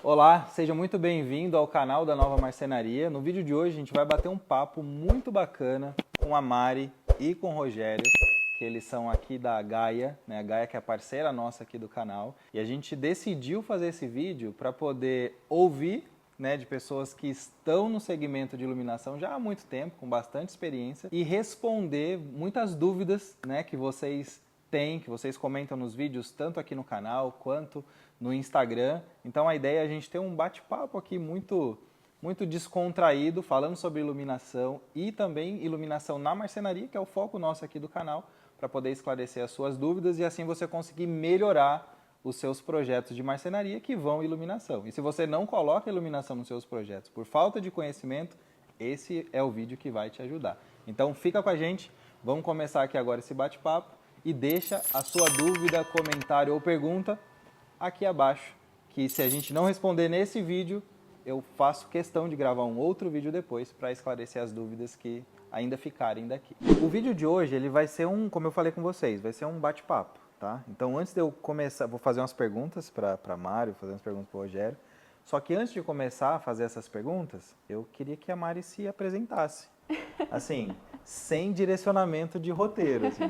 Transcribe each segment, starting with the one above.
Olá, seja muito bem-vindo ao canal da Nova Marcenaria. No vídeo de hoje a gente vai bater um papo muito bacana com a Mari e com o Rogério, que eles são aqui da Gaia, né? A Gaia que é parceira nossa aqui do canal. E a gente decidiu fazer esse vídeo para poder ouvir, né, de pessoas que estão no segmento de iluminação já há muito tempo, com bastante experiência, e responder muitas dúvidas, né, que vocês têm, que vocês comentam nos vídeos, tanto aqui no canal quanto no Instagram. Então a ideia é a gente ter um bate-papo aqui muito descontraído, falando sobre iluminação e também iluminação na marcenaria, que é o foco nosso aqui do canal, para poder esclarecer as suas dúvidas e assim você conseguir melhorar os seus projetos de marcenaria que vão iluminação. E se você não coloca iluminação nos seus projetos por falta de conhecimento, esse é o vídeo que vai te ajudar. Então fica com a gente, vamos começar aqui agora esse bate-papo e deixa a sua dúvida, comentário ou pergunta aqui abaixo, que se a gente não responder nesse vídeo, eu faço questão de gravar um outro vídeo depois para esclarecer as dúvidas que ainda ficarem daqui. O vídeo de hoje ele vai ser como eu falei com vocês, vai ser um bate-papo, tá? Então antes de eu começar, vou fazer umas perguntas para Mari, vou fazer umas perguntas para o Rogério. Só que antes de começar a fazer essas perguntas, eu queria que a Mari se apresentasse. Assim, sem direcionamento de roteiro. Assim.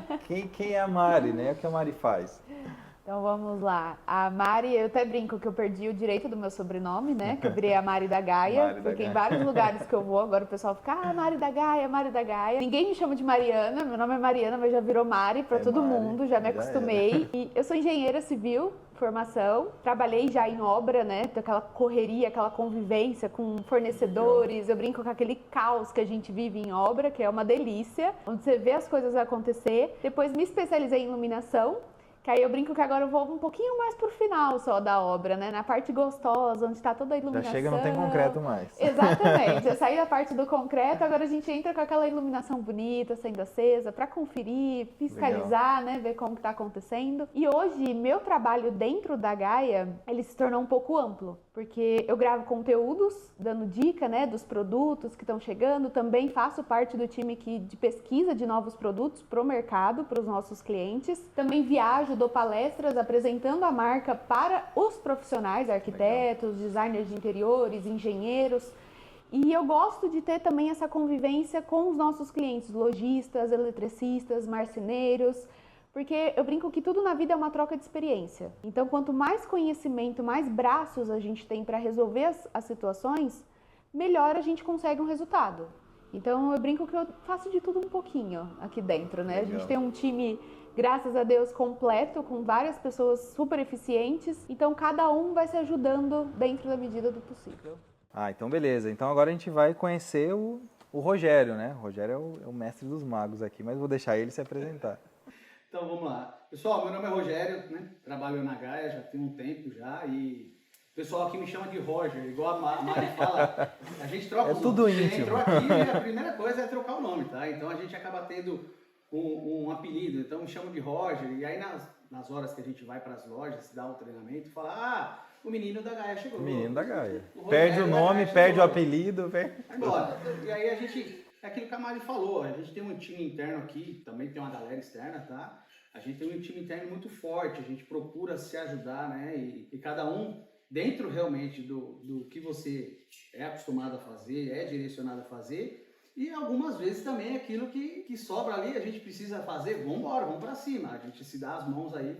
Quem é a Mari, né? O que a Mari faz? Então vamos lá. A Mari, eu até brinco que eu perdi o direito do meu sobrenome, né? Que eu virei a Mari da Gaia, Mari da porque Gaia. Em vários lugares que eu vou, agora o pessoal fica, Mari da Gaia, Mari da Gaia. Ninguém me chama de Mariana, meu nome é Mariana, mas já virou Mari pra todo Mari, mundo, já me acostumei. E eu sou engenheira civil, formação, trabalhei já em obra, né? Aquela correria, aquela convivência com fornecedores, eu brinco com aquele caos que a gente vive em obra, que é uma delícia, onde você vê as coisas acontecer. Depois me especializei em iluminação. Que aí eu brinco que agora eu vou um pouquinho mais pro final só da obra, né? Na parte gostosa, onde está toda a iluminação. Já chega, não tem concreto mais. Exatamente. Eu saí da parte do concreto, agora a gente entra com aquela iluminação bonita, sendo acesa, para conferir, fiscalizar, né? Ver como que tá acontecendo. E hoje, meu trabalho dentro da Gaia, ele se tornou um pouco amplo. Porque eu gravo conteúdos, dando dica, né? Dos produtos que estão chegando. Também faço parte do time de pesquisa de novos produtos pro mercado, para os nossos clientes. Também viajo, dou palestras apresentando a marca para os profissionais, arquitetos, designers de interiores, engenheiros. E eu gosto de ter também essa convivência com os nossos clientes, lojistas, eletricistas, marceneiros, porque eu brinco que tudo na vida é uma troca de experiência. Então, quanto mais conhecimento, mais braços a gente tem para resolver as situações, melhor a gente consegue um resultado. Então, eu brinco que eu faço de tudo um pouquinho aqui dentro, né? Legal. A gente tem um time, graças a Deus, completo, com várias pessoas super eficientes. Então, cada um vai se ajudando dentro da medida do possível. Então beleza. Então agora a gente vai conhecer o Rogério, né? O Rogério é o mestre dos magos aqui, mas vou deixar ele se apresentar. Então vamos lá. Pessoal, meu nome é Rogério, né? Trabalho na Gaia já tem um tempo já e o pessoal aqui me chama de Roger, igual a Mari fala, a gente troca os tudo nomes. Você íntimo. entrou aqui e a primeira coisa é trocar o nome, tá? Então a gente acaba tendo um apelido, então me chamam de Roger e aí nas horas que a gente vai para as lojas, dá o treinamento, fala, o menino da Gaia chegou. O menino da Gaia. O Perde o nome, perde o apelido. Vai embora. E aí a gente, é aquilo que a Mari falou, a gente tem um time interno aqui, também tem uma galera externa, tá? A gente tem um time interno muito forte, a gente procura se ajudar, né? E cada um, dentro realmente do que você é acostumado a fazer, é direcionado a fazer, e algumas vezes também aquilo que sobra ali, a gente precisa fazer, vamos embora, vamos para cima, a gente se dá as mãos aí,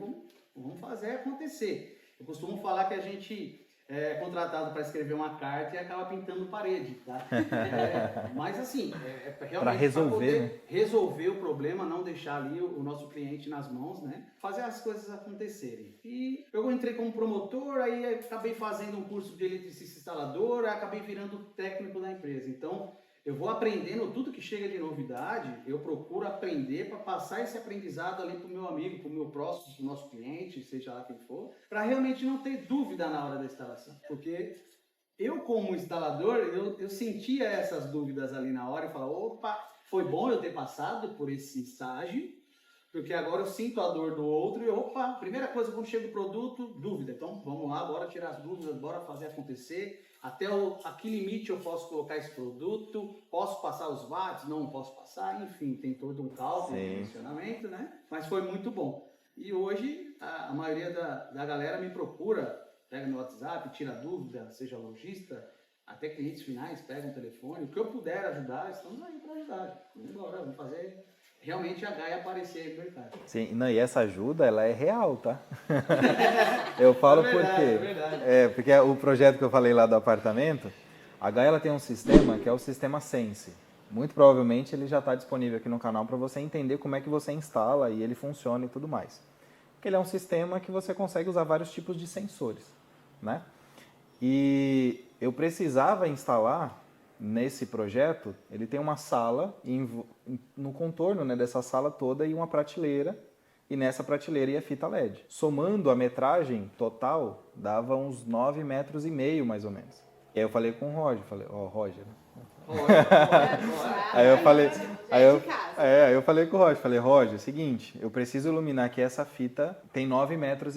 vamos fazer acontecer. Eu costumo falar que a gente é contratado para escrever uma carta e acaba pintando parede, tá? Mas assim, realmente para resolver, né? Resolver o problema, não deixar ali o nosso cliente nas mãos, né? Fazer as coisas acontecerem. E eu entrei como promotor, aí acabei fazendo um curso de eletricista instalador, aí acabei virando técnico da empresa. Então, eu vou aprendendo tudo que chega de novidade, eu procuro aprender para passar esse aprendizado ali para o meu amigo, para o meu próximo, para o nosso cliente, seja lá quem for, para realmente não ter dúvida na hora da instalação. Porque eu, como instalador, eu sentia essas dúvidas ali na hora e falava, opa, foi bom eu ter passado por esse estágio, porque agora eu sinto a dor do outro e opa, primeira coisa quando chega o produto, dúvida. Então vamos lá, bora tirar as dúvidas, bora fazer acontecer. Até a que limite eu posso colocar esse produto, posso passar os watts, não posso passar, enfim, tem todo um cálculo, um dimensionamento, né? Mas foi muito bom. E hoje a maioria da galera me procura, pega no WhatsApp, tira dúvida, seja lojista, até clientes finais, pegam o telefone. O que eu puder ajudar, estamos aí para ajudar. Vamos embora, vamos fazer realmente a Gaia aparecer aí no mercado. Sim, não, e essa ajuda, ela é real, tá? Eu falo É verdade, por quê? é verdade. Porque o projeto que eu falei lá do apartamento, a Gaia ela tem um sistema que é o sistema Sense. Muito provavelmente ele já está disponível aqui no canal para você entender como é que você instala e ele funciona e tudo mais. Porque ele é um sistema que você consegue usar vários tipos de sensores, né? E eu precisava instalar nesse projeto, ele tem uma sala no contorno, né, dessa sala toda e uma prateleira, e nessa prateleira ia fita LED. Somando a metragem total, dava uns 9,5 metros mais ou menos. E aí eu falei com o Roger, Roger, Aí eu falei com o Roger, Roger, seguinte, eu preciso iluminar que essa fita tem 9,5 metros.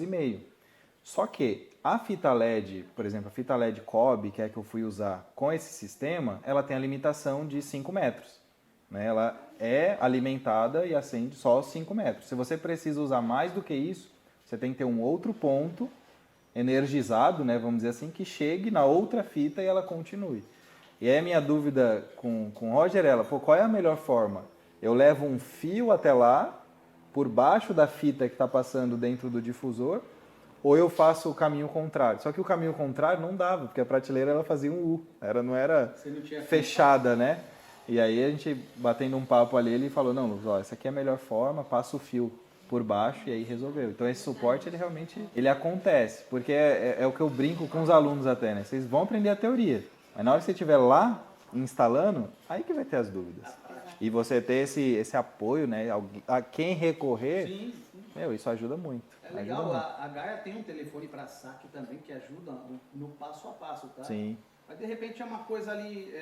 Só que a fita LED, por exemplo, a fita LED Cobb, que é a que eu fui usar com esse sistema, ela tem a limitação de 5 metros. Né? Ela é alimentada e acende só 5 metros. Se você precisa usar mais do que isso, você tem que ter um outro ponto energizado, né, vamos dizer assim, que chegue na outra fita e ela continue. E aí a minha dúvida com o Roger era, qual é a melhor forma? Eu levo um fio até lá, por baixo da fita que está passando dentro do difusor, ou eu faço o caminho contrário. Só que o caminho contrário não dava, porque a prateleira ela fazia um U, não era fechada, né? E aí a gente, batendo um papo ali, ele falou, não, Luz, essa aqui é a melhor forma, passa o fio por baixo e aí resolveu. Então esse suporte, ele realmente acontece, porque é o que eu brinco com os alunos até, né? Vocês vão aprender a teoria, mas na hora que você estiver lá instalando, aí que vai ter as dúvidas. E você ter esse apoio, né? A quem recorrer, Sim. Isso ajuda muito. É legal, a Gaia tem um telefone para saque também que ajuda no passo a passo, tá? Sim. Mas de repente é uma coisa ali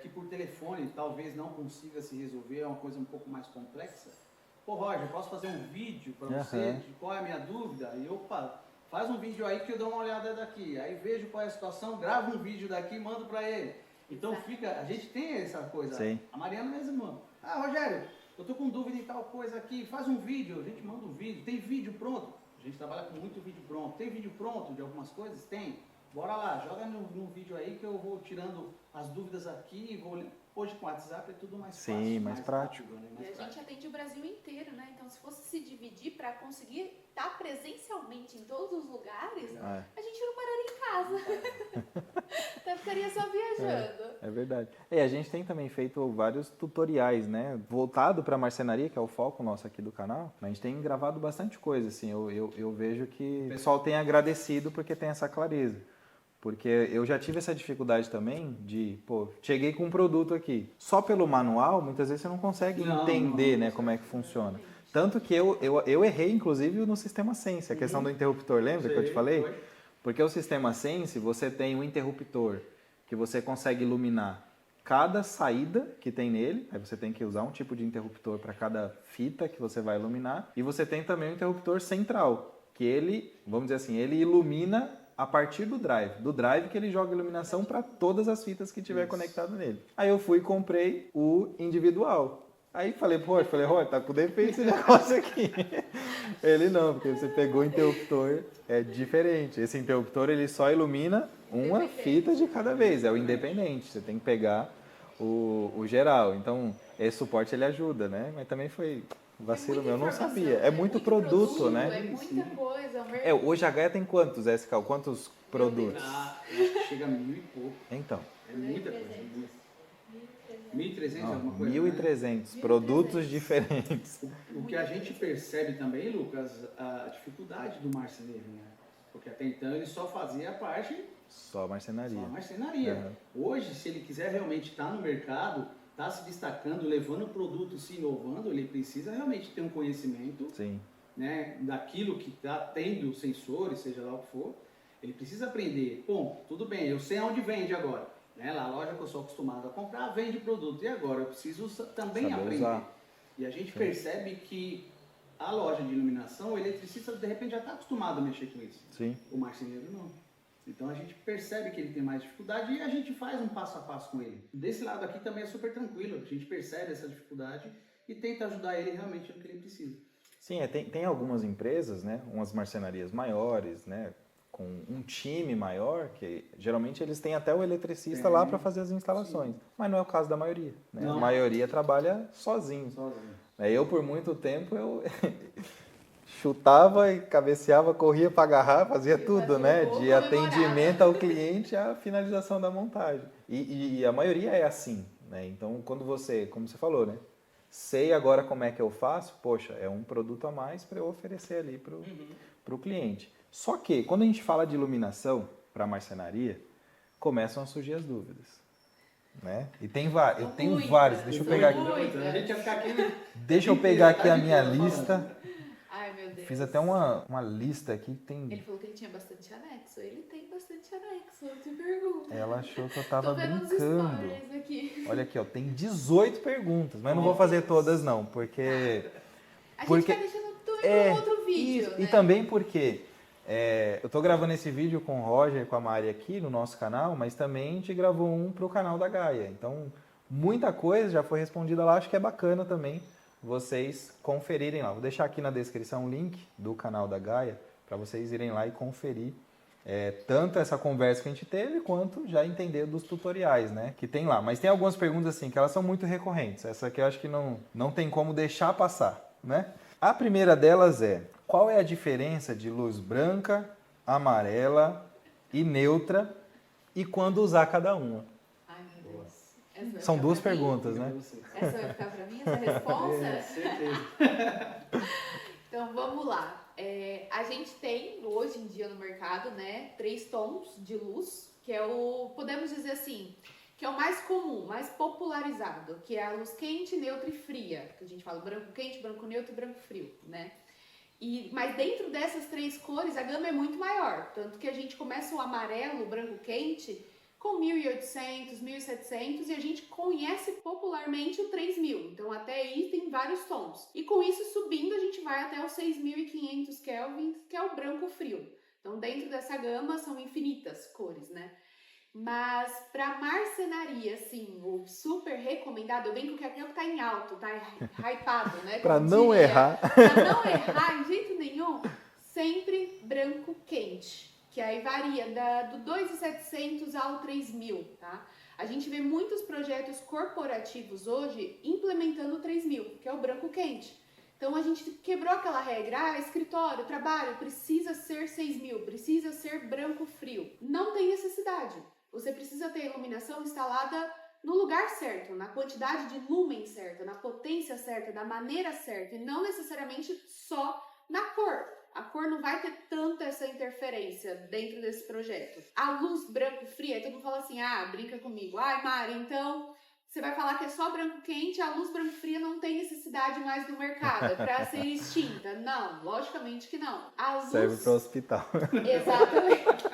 que por telefone talvez não consiga se resolver, é uma coisa um pouco mais complexa. Pô, Roger, posso fazer um vídeo para você de qual é a minha dúvida? E opa, faz um vídeo aí que eu dou uma olhada daqui. Aí vejo qual é a situação, gravo um vídeo daqui e mando para ele. Então a gente tem essa coisa. Sim. A Mariana mesmo manda. Rogério, eu tô com dúvida em tal coisa aqui, faz um vídeo, a gente manda um vídeo. Tem vídeo pronto? A gente trabalha com muito vídeo pronto. Tem vídeo pronto de algumas coisas? Tem. Bora lá, joga no vídeo aí que eu vou tirando as dúvidas aqui e vou... Hoje com o WhatsApp é tudo mais fácil. Sim, mais prático. Rápido, né? E a gente atende o Brasil inteiro, né? Então, se fosse se dividir para conseguir estar presencialmente em todos os lugares, a gente não pararia em casa. Então, ficaria só viajando. É verdade. E a gente tem também feito vários tutoriais, né? Voltado para a marcenaria, que é o foco nosso aqui do canal. A gente tem gravado bastante coisa, assim. Eu vejo que o pessoal tem agradecido porque tem essa clareza. Porque eu já tive essa dificuldade também de, cheguei com um produto aqui. Só pelo manual, muitas vezes você não consegue entender, né, como é que funciona. Tanto que eu errei, inclusive, no sistema Sense. A questão do interruptor, lembra que eu te falei? Porque o sistema Sense, você tem um interruptor que você consegue iluminar cada saída que tem nele. Aí você tem que usar um tipo de interruptor para cada fita que você vai iluminar. E você tem também o interruptor central, que ele, vamos dizer assim, ele ilumina a partir do drive que ele joga iluminação para todas as fitas que tiver conectado nele. Aí eu fui e comprei o individual. Aí falei pro Roger, tá com defeito esse negócio aqui. Ele não, porque você pegou o interruptor, é diferente. Esse interruptor, ele só ilumina uma fita de cada vez, é o independente. Você tem que pegar o geral. Então, esse suporte, ele ajuda, né? Mas também foi... vacilo meu, eu não sabia. É muito produto, né? É muita coisa. Hoje a Gaia tem quantos, SK? Quantos produtos? Chega a 1.000 e pouco. Então. É muita coisa. 1.300 alguma coisa? 1.300 produtos diferentes. O que a gente percebe também, Lucas, a dificuldade do marceneiro, né? Porque até então ele só fazia a parte... Só marcenaria. Hoje, se ele quiser realmente estar no mercado... está se destacando, levando o produto, se inovando, ele precisa realmente ter um conhecimento, né, daquilo que está tendo sensores, seja lá o que for. Ele precisa aprender. Bom, tudo bem, eu sei aonde vende agora. Né? Lá a loja que eu sou acostumado a comprar, vende produto. E agora? Eu preciso também saber aprender. Usar. E a gente percebe que a loja de iluminação, o eletricista, de repente, já está acostumado a mexer com isso. Sim. O marceneiro não. Então a gente percebe que ele tem mais dificuldade e a gente faz um passo a passo com ele. Desse lado aqui também é super tranquilo, a gente percebe essa dificuldade e tenta ajudar ele realmente no que ele precisa. Sim, tem algumas empresas, né, umas marcenarias maiores, né, com um time maior, que geralmente eles têm até o eletricista lá para fazer as instalações. Sim. Mas não é o caso da maioria. Né? A maioria trabalha sozinho. Eu, por muito tempo, eu chutava e cabeceava, corria para agarrar, fazia tudo, né? De atendimento ao cliente à finalização da montagem. E a maioria é assim, né? Então, quando você, como você falou, né? Sei agora como é que eu faço, poxa, é um produto a mais para eu oferecer ali para o cliente. Só que, quando a gente fala de iluminação para marcenaria, começam a surgir as dúvidas. Né? E eu tenho vários. Deixa eu pegar aqui. A gente ia ficar aqui, né? Deixa eu pegar aqui a minha lista. Ai, meu Deus. Fiz até uma lista aqui que tem... Ele falou que ele tinha bastante anexo. Ele tem bastante anexo, eu te pergunto. Ela achou que eu tava brincando. Aqui. Olha aqui, ó, tem 18 perguntas, mas não vou fazer todas não, porque... A gente vai deixando tudo em outro vídeo, isso, né? E também porque eu tô gravando esse vídeo com o Roger e com a Mari aqui no nosso canal, mas também a gente gravou um pro canal da Gaia. Então, muita coisa já foi respondida lá, acho que é bacana também vocês conferirem lá. Vou deixar aqui na descrição o link do canal da Gaia para vocês irem lá e conferir tanto essa conversa que a gente teve, quanto já entender dos tutoriais, né, que tem lá. Mas tem algumas perguntas assim que elas são muito recorrentes. Essa aqui eu acho que não tem como deixar passar, né? A primeira delas é: qual é a diferença de luz branca, amarela e neutra e quando usar cada uma? Ai, meu Deus. São duas perguntas, né? Essa vai ficar para mim, essa resposta? Certeza. Então, vamos lá. A gente tem, hoje em dia no mercado, né, 3 tons de luz, que é podemos dizer assim, que é o mais comum, mais popularizado, que é a luz quente, neutra e fria, que a gente fala branco quente, branco neutro e branco frio, né? Mas dentro dessas 3 cores, a gama é muito maior, tanto que a gente começa o amarelo, o branco quente, com 1.800, 1.700 e a gente conhece popularmente o 3.000. Então até aí tem vários tons. E com isso subindo a gente vai até os 6.500 kelvins, que é o branco frio. Então dentro dessa gama são infinitas cores, né? Mas para marcenaria, assim, o super recomendado, eu brinco que aqui é o que tá em alto, tá hypado, né? Para não errar. Para não errar de jeito nenhum, sempre branco quente. Que aí varia do 2.700 ao 3.000, tá? A gente vê muitos projetos corporativos hoje implementando o 3.000, que é o branco quente. Então a gente quebrou aquela regra, escritório, trabalho, precisa ser 6.000, precisa ser branco frio. Não tem necessidade. Você precisa ter a iluminação instalada no lugar certo, na quantidade de lumen certa, na potência certa, da maneira certa, e não necessariamente só na cor. A cor não vai ter tanta essa interferência dentro desse projeto. A luz branco fria, aí todo mundo fala assim, brinca comigo. Ai, Mari, então você vai falar que é só branco quente, a luz branco fria não tem necessidade mais no mercado, é para ser extinta. Não, logicamente que não. Serve para o hospital. Exatamente.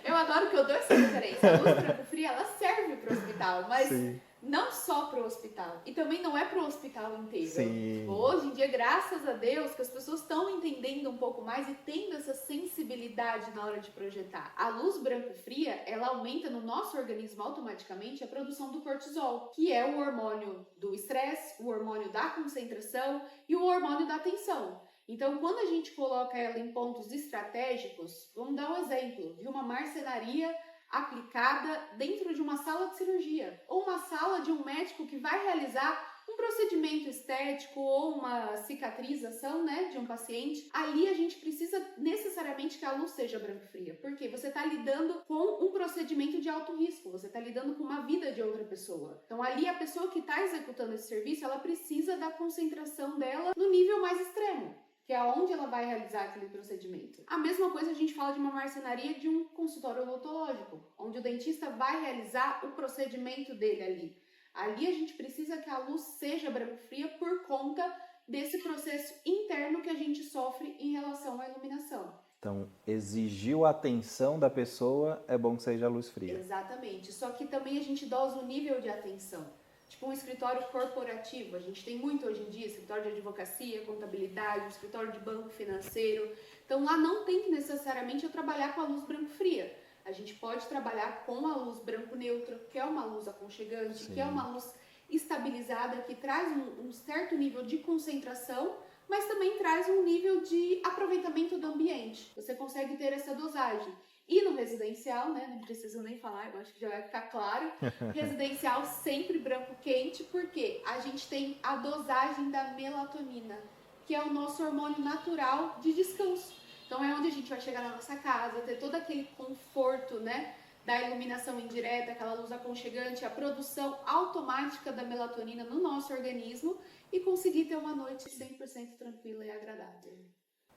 Eu adoro que eu dou essa referência. A luz branco fria, ela serve para o hospital, mas... Sim. Não só para o hospital, e também não é para o hospital inteiro. Sim. Hoje em dia, graças a Deus, que as pessoas estão entendendo um pouco mais e tendo essa sensibilidade na hora de projetar. A luz branco fria, ela aumenta no nosso organismo automaticamente a produção do cortisol, que é o hormônio do estresse, o hormônio da concentração e o hormônio da tensão. Então, quando a gente coloca ela em pontos estratégicos, vamos dar um exemplo de uma marcenaria aplicada dentro de uma sala de cirurgia ou uma sala de um médico que vai realizar um procedimento estético ou uma cicatrização, né, de um paciente. Ali a gente precisa necessariamente que a luz seja branco fria, porque você está lidando com um procedimento de alto risco, você está lidando com uma vida de outra pessoa. Então ali a pessoa que está executando esse serviço, ela precisa da concentração dela no nível mais extremo, que é onde ela vai realizar aquele procedimento. A mesma coisa a gente fala de uma marcenaria de um consultório odontológico, onde o dentista vai realizar o procedimento dele ali. Ali a gente precisa que a luz seja branco fria por conta desse processo interno que a gente sofre em relação à iluminação. Então, exigiu a atenção da pessoa, é bom que seja a luz fria. Exatamente, só que também a gente dosa o nível de atenção. Tipo um escritório corporativo, a gente tem muito hoje em dia, escritório de advocacia, contabilidade, escritório de banco financeiro. Então lá não tem que necessariamente eu trabalhar com a luz branco fria. A gente pode trabalhar com a luz branco neutra, que é uma luz aconchegante, que é uma luz estabilizada, que traz um certo nível de concentração, mas também traz um nível de aproveitamento do ambiente. Você consegue ter essa dosagem. E no residencial, né, não preciso nem falar, eu acho que já vai ficar claro, residencial sempre branco quente, porque a gente tem a dosagem da melatonina, que é o nosso hormônio natural de descanso. Então é onde a gente vai chegar na nossa casa, ter todo aquele conforto, né, da iluminação indireta, aquela luz aconchegante, a produção automática da melatonina no nosso organismo e conseguir ter uma noite 100% tranquila e agradável.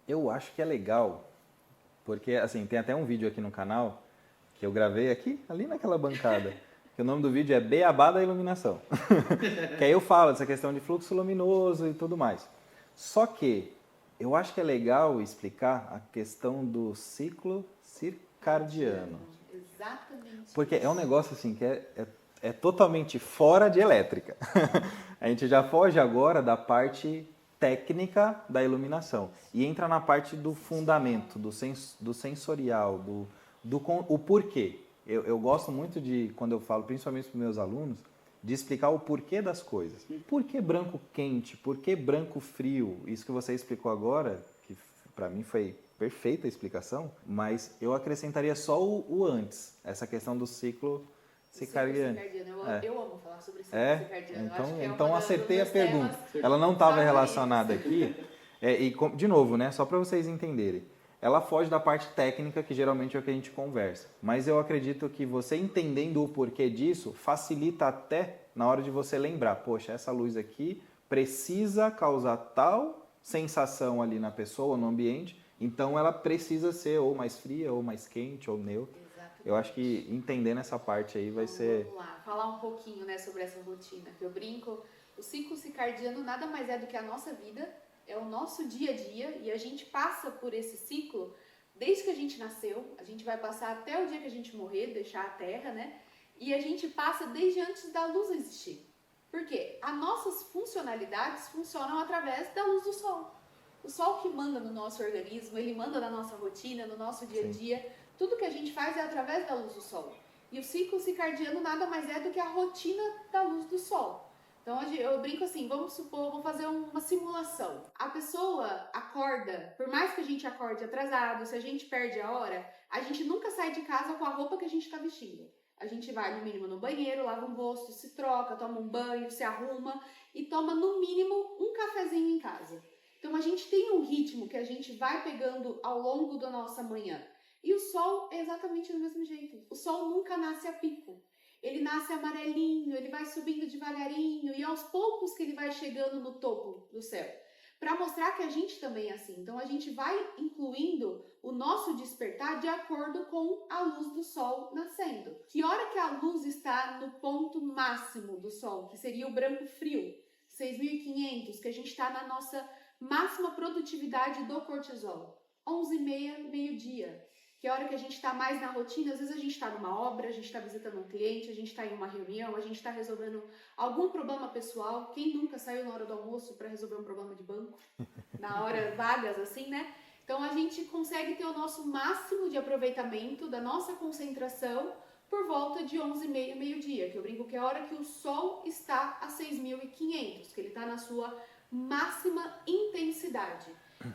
Eu acho que é legal, porque assim, tem até um vídeo aqui no canal que eu gravei aqui, ali naquela bancada, que o nome do vídeo é Beabá da Iluminação. Que aí eu falo dessa questão de fluxo luminoso e tudo mais. Só que eu acho que é legal explicar a questão do ciclo circadiano. Exatamente. Porque é um negócio assim que é totalmente fora de elétrica. A gente já foge agora da parte técnica da iluminação e entra na parte do fundamento, do sensorial, o porquê. Eu gosto muito de, quando eu falo, principalmente para os meus alunos, de explicar o porquê das coisas. Por que branco quente? Por que branco frio? Isso que você explicou agora, que para mim foi perfeita a explicação, mas eu acrescentaria só o antes, essa questão do ciclo circadiano. Eu amo falar sobre ciclo circadiano. Então acertei a pergunta. Ela não estava relacionada aqui. De novo, né? Só para vocês entenderem. Ela foge da parte técnica, que geralmente é o que a gente conversa. Mas eu acredito que você entendendo o porquê disso, facilita até na hora de você lembrar. Poxa, essa luz aqui precisa causar tal sensação ali na pessoa, no ambiente. Então ela precisa ser ou mais fria, ou mais quente, ou neutra. Exatamente. Eu acho que entendendo essa parte aí vai ser... Vamos lá, falar um pouquinho, né, sobre essa rotina, que eu brinco. O ciclo circadiano nada mais é do que a nossa vida, é o nosso dia a dia, e a gente passa por esse ciclo desde que a gente nasceu, a gente vai passar até o dia que a gente morrer, deixar a Terra, né? E a gente passa desde antes da luz existir. Por quê? As nossas funcionalidades funcionam através da luz do Sol. O Sol que manda no nosso organismo, ele manda na nossa rotina, no nosso dia a dia. Tudo que a gente faz é através da luz do Sol. E o ciclo circadiano nada mais é do que a rotina da luz do Sol. Então eu brinco assim, vamos supor, vamos fazer uma simulação. A pessoa acorda, por mais que a gente acorde atrasado, se a gente perde a hora, a gente nunca sai de casa com a roupa que a gente está vestindo. A gente vai no mínimo no banheiro, lava um rosto, se troca, toma um banho, se arruma e toma no mínimo um cafezinho em casa. Então a gente tem um ritmo que a gente vai pegando ao longo da nossa manhã. E o Sol é exatamente do mesmo jeito. O Sol nunca nasce a pico. Ele nasce amarelinho, ele vai subindo devagarinho e aos poucos que ele vai chegando no topo do céu. Para mostrar que a gente também é assim. Então a gente vai incluindo o nosso despertar de acordo com a luz do Sol nascendo. Que hora que a luz está no ponto máximo do Sol, que seria o branco frio, 6.500, que a gente está na nossa máxima produtividade do cortisol, 11h30, meio-dia. Que a hora que a gente está mais na rotina, às vezes a gente está numa obra, a gente está visitando um cliente, a gente está em uma reunião, a gente está resolvendo algum problema pessoal. Quem nunca saiu na hora do almoço para resolver um problema de banco? Na hora vagas assim, né? Então a gente consegue ter o nosso máximo de aproveitamento da nossa concentração por volta de 11h30, meio-dia. Que eu brinco que é a hora que o Sol está a 6.500, que ele está na sua máxima intensidade.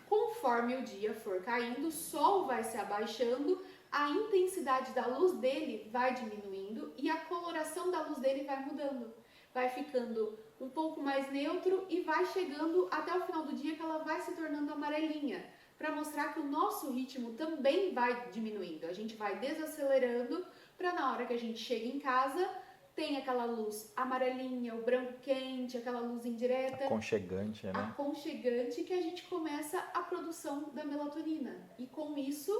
Conforme o dia for caindo, o Sol vai se abaixando, a intensidade da luz dele vai diminuindo e a coloração da luz dele vai mudando. Vai ficando um pouco mais neutro e vai chegando até o final do dia que ela vai se tornando amarelinha, para mostrar que o nosso ritmo também vai diminuindo. A gente vai desacelerando para na hora que a gente chega em casa, tem aquela luz amarelinha, o branco quente, aquela luz indireta. Aconchegante, né? Aconchegante, que a gente começa a produção da melatonina. E com isso,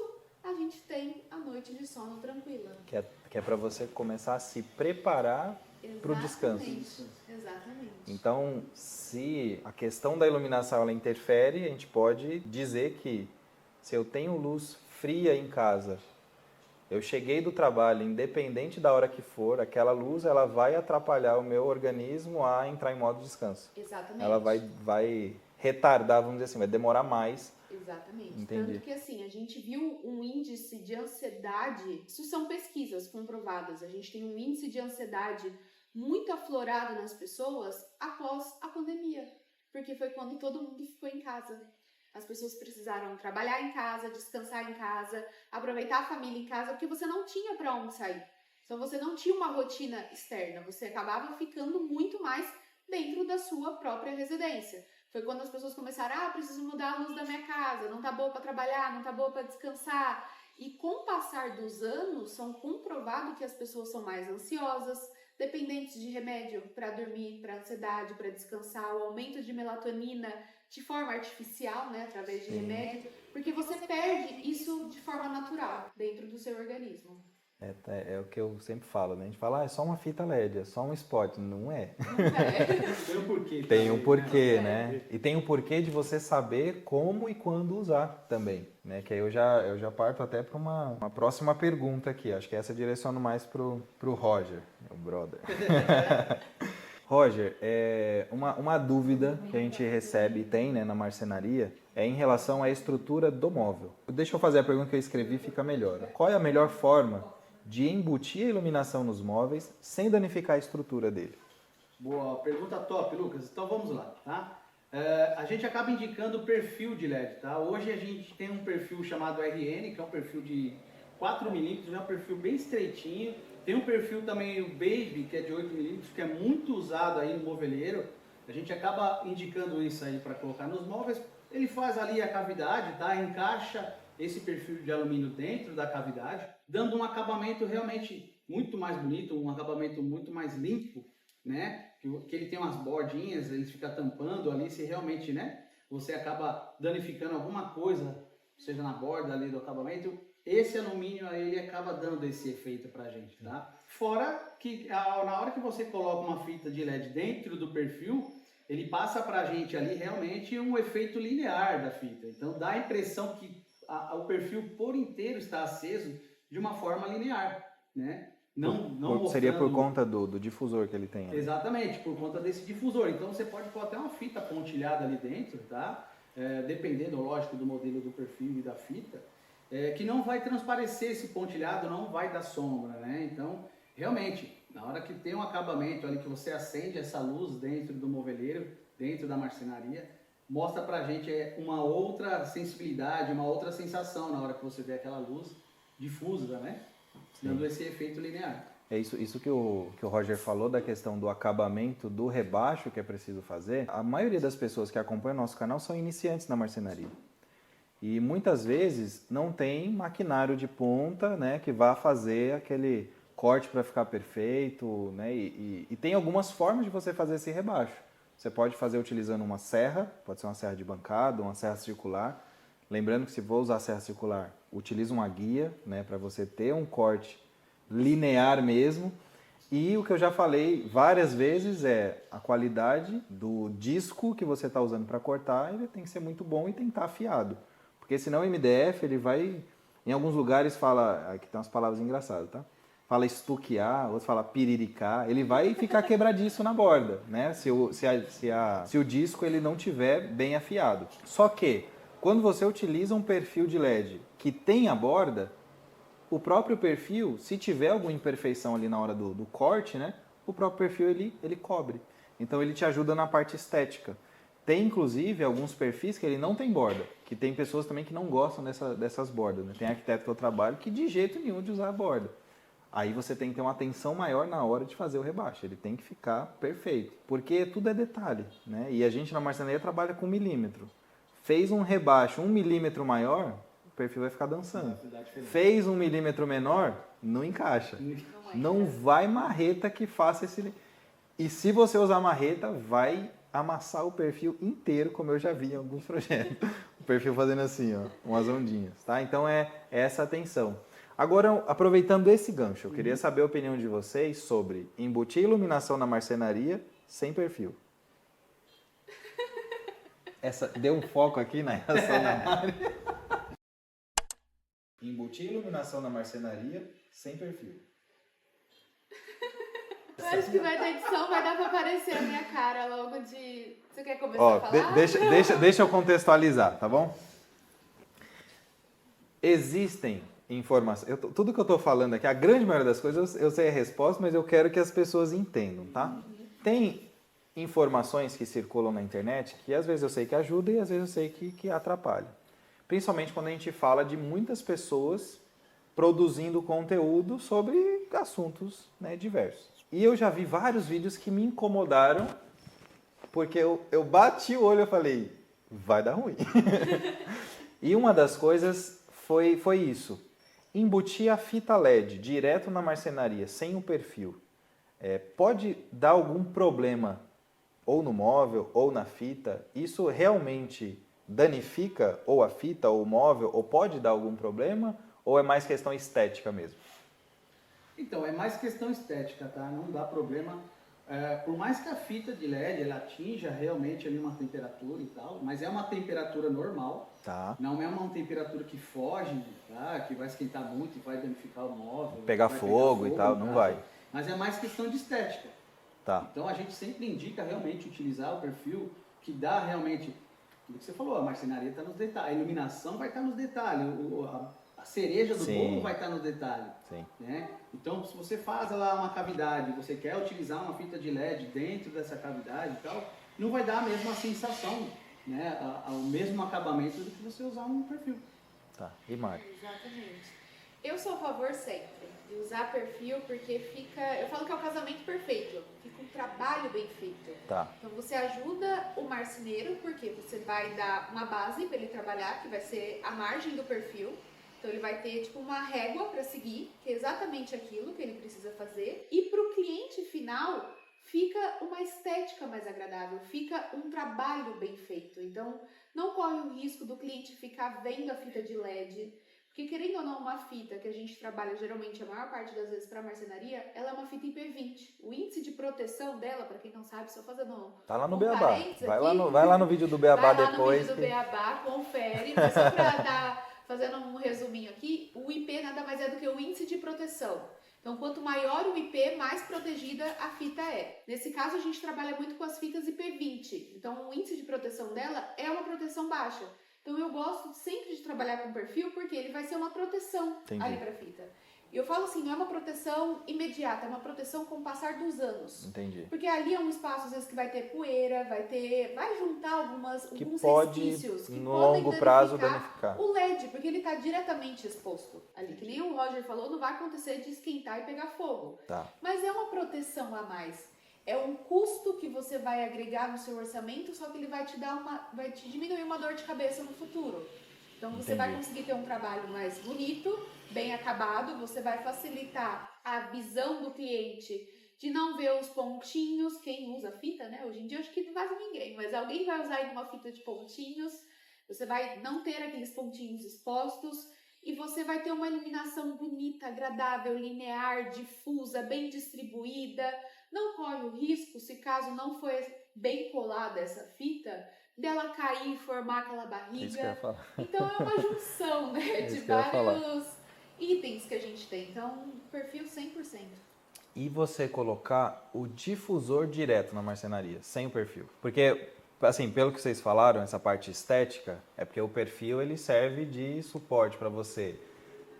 a gente tem a noite de sono tranquila. Que é para você começar a se preparar para o descanso. Exatamente. Então, se a questão da iluminação ela interfere, a gente pode dizer que se eu tenho luz fria em casa, eu cheguei do trabalho, independente da hora que for, aquela luz ela vai atrapalhar o meu organismo a entrar em modo descanso. Exatamente. Ela vai retardar, vamos dizer assim, vai demorar mais. Exatamente. Entendi. Tanto que assim, a gente viu um índice de ansiedade, isso são pesquisas comprovadas, a gente tem um índice de ansiedade muito aflorado nas pessoas após a pandemia. porque foi quando todo mundo ficou em casa. As pessoas precisaram trabalhar em casa, descansar em casa, aproveitar a família em casa, porque você não tinha para onde sair. Então você não tinha uma rotina externa, você acabava ficando muito mais dentro da sua própria residência. Foi quando as pessoas começaram, preciso mudar a luz da minha casa, não tá boa para trabalhar, não tá boa para descansar. E com o passar dos anos, são comprovado que as pessoas são mais ansiosas, dependentes de remédio para dormir, para ansiedade, para descansar, o aumento de melatonina de forma artificial, né, através de remédio, porque você perde isso de forma natural dentro do seu organismo. É o que eu sempre falo, né? A gente fala, é só uma fita LED, é só um spot. Não é. Não é. Tem um porquê. Tem um porquê, né? E tem um porquê de você saber como e quando usar também, né? Que aí eu já parto até para uma próxima pergunta aqui. Acho que essa eu direciono mais pro Roger, meu brother. Roger, uma dúvida que a gente recebe e tem, né, na marcenaria é em relação à estrutura do móvel. Deixa eu fazer a pergunta que eu escrevi, fica melhor. Qual é a melhor forma de embutir a iluminação nos móveis sem danificar a estrutura dele? Boa, pergunta top, Lucas. Então vamos lá, tá? A gente acaba indicando o perfil de LED, tá? Hoje a gente tem um perfil chamado RN, que é um perfil de 4 milímetros, é um perfil bem estreitinho. Tem um perfil também, o Baby, que é de 8 milímetros, que é muito usado aí no moveleiro. A gente acaba indicando isso aí para colocar nos móveis. Ele faz ali a cavidade, tá? Encaixa esse perfil de alumínio dentro da cavidade, dando um acabamento realmente muito mais bonito, um acabamento muito mais limpo, né? Que ele tem umas bordinhas, ele fica tampando ali, se realmente, né, você acaba danificando alguma coisa, seja na borda ali do acabamento, esse alumínio aí, ele acaba dando esse efeito pra gente, tá? Fora que na hora que você coloca uma fita de LED dentro do perfil, ele passa pra gente ali realmente um efeito linear da fita, então dá a impressão que o perfil por inteiro está aceso de uma forma linear, né? Seria por conta do difusor que ele tem. Né? Exatamente, por conta desse difusor. Então você pode pôr até uma fita pontilhada ali dentro, tá? Dependendo, lógico, do modelo do perfil e da fita, que não vai transparecer esse pontilhado, não vai dar sombra, né? Então, realmente, na hora que tem um acabamento ali, que você acende essa luz dentro do moveleiro, dentro da marcenaria, mostra pra gente uma outra sensibilidade, uma outra sensação na hora que você vê aquela luz difusa, né? Dando esse efeito linear. É isso que o Roger falou da questão do acabamento do rebaixo que é preciso fazer. A maioria das pessoas que acompanham o nosso canal são iniciantes na marcenaria. E muitas vezes não tem maquinário de ponta, né, que vá fazer aquele corte para ficar perfeito, né? E tem algumas formas de você fazer esse rebaixo. Você pode fazer utilizando uma serra, pode ser uma serra de bancada, uma serra circular. Lembrando que se for usar serra circular, utilize uma guia, né, para você ter um corte linear mesmo. E o que eu já falei várias vezes é a qualidade do disco que você está usando para cortar, ele tem que ser muito bom e tem que estar afiado. Porque senão o MDF, ele vai, em alguns lugares fala, aqui tem umas palavras engraçadas, tá? Fala estuquear, outros fala piriricar, ele vai ficar quebradiço na borda, né? Se o disco ele não tiver bem afiado. Só que, quando você utiliza um perfil de LED que tem a borda, o próprio perfil, se tiver alguma imperfeição ali na hora do corte, né? O próprio perfil ele cobre. Então ele te ajuda na parte estética. Tem inclusive alguns perfis que ele não tem borda, que tem pessoas também que não gostam dessas bordas, né? Tem arquiteto que eu trabalho que de jeito nenhum de usar a borda. Aí você tem que ter uma atenção maior na hora de fazer o rebaixo, ele tem que ficar perfeito, porque tudo é detalhe, né? E a gente na marcenaria trabalha com milímetro. Fez um rebaixo 1 milímetro maior, o perfil vai ficar dançando. Fez 1 milímetro menor, não encaixa. Não vai marreta que faça esse... E se você usar marreta, vai amassar o perfil inteiro, como eu já vi em alguns projetos. O perfil fazendo assim, ó, umas ondinhas, tá? Então é essa atenção. Agora, aproveitando esse gancho, eu queria saber a opinião de vocês sobre embutir iluminação na marcenaria sem perfil. Essa deu um foco aqui na reação da Mari. Embutir iluminação na marcenaria sem perfil. Eu acho que vai ter edição, vai dar pra aparecer a minha cara logo de... Você quer começar a falar? Deixa eu contextualizar, tá bom? Existem informações... Tudo que eu tô falando aqui, a grande maioria das coisas, eu sei a resposta, mas eu quero que as pessoas entendam, tá? Tem informações que circulam na internet que às vezes eu sei que ajuda e às vezes eu sei que atrapalha. Principalmente quando a gente fala de muitas pessoas produzindo conteúdo sobre assuntos, né, diversos. E eu já vi vários vídeos que me incomodaram porque eu bati o olho e falei, vai dar ruim. E uma das coisas foi isso. Embutir a fita LED direto na marcenaria, sem o perfil, pode dar algum problema ou no móvel ou na fita? Isso realmente danifica ou a fita ou o móvel? Ou pode dar algum problema? Ou é mais questão estética mesmo? Então, é mais questão estética, tá? Não dá problema. Por mais que a fita de LED ela atinja realmente ali uma temperatura e tal, mas é uma temperatura normal. Tá. Não é uma temperatura que foge, tá? Que vai esquentar muito e vai danificar o móvel. Pegar fogo e tal, não vai. Mas é mais questão de estética. Tá. Então a gente sempre indica realmente utilizar o perfil que dá realmente, o que você falou, a marcenaria está nos detalhes, a iluminação vai estar nos detalhes, a cereja do bolo vai estar nos detalhes. Sim. Né? Então se você faz lá uma cavidade, você quer utilizar uma fita de LED dentro dessa cavidade e tal, não vai dar a mesma sensação, né? O mesmo acabamento do que você usar um perfil. Tá. E Mari? Exatamente. Eu sou a favor sempre de usar perfil porque fica, eu falo que é o casamento perfeito, fica um trabalho bem feito. Tá. Então você ajuda o marceneiro porque você vai dar uma base para ele trabalhar, que vai ser a margem do perfil. Então ele vai ter tipo uma régua para seguir, que é exatamente aquilo que ele precisa fazer. E para o cliente final fica uma estética mais agradável, fica um trabalho bem feito. Então não corre o risco do cliente ficar vendo a fita de LED. Porque querendo ou não, uma fita que a gente trabalha geralmente a maior parte das vezes para marcenaria, ela é uma fita IP20. O índice de proteção dela, para quem não sabe, só fazendo Tá lá no um Beabá. parênteses Vai aqui. lá no vídeo do Beabá Vai lá depois. no vídeo do Beabá, confere. Mas só para fazendo um resuminho aqui, o IP nada mais é do que o índice de proteção. Então, quanto maior o IP, mais protegida a fita é. Nesse caso, a gente trabalha muito com as fitas IP20. Então, o índice de proteção dela é uma proteção baixa. Então eu gosto sempre de trabalhar com perfil porque ele vai ser uma proteção ali para a fita. E eu falo assim, não é uma proteção imediata, é uma proteção com o passar dos anos. Entendi. Porque ali é um espaço, às vezes, que vai ter poeira, vai juntar alguns pode, resquícios que no podem longo prazo, danificar o LED, porque ele está diretamente exposto ali. Que nem o Roger falou, não vai acontecer de esquentar e pegar fogo. Tá. Mas é uma proteção a mais. É um custo que você vai agregar no seu orçamento, só que ele vai te diminuir uma dor de cabeça no futuro. Então você vai conseguir ter um trabalho mais bonito, bem acabado, você vai facilitar a visão do cliente de não ver os pontinhos, quem usa fita, né? Hoje em dia eu acho que quase ninguém, mas alguém vai usar uma fita de pontinhos, você vai não ter aqueles pontinhos expostos e você vai ter uma iluminação bonita, agradável, linear, difusa, bem distribuída. Não corre o risco, se caso não for bem colada essa fita, dela cair e formar aquela barriga. Isso que eu ia falar. Então é uma junção, né, de vários itens que a gente tem. Então, perfil 100%. E você colocar o difusor direto na marcenaria, sem o perfil? Porque, assim, pelo que vocês falaram, essa parte estética, é porque o perfil ele serve de suporte para você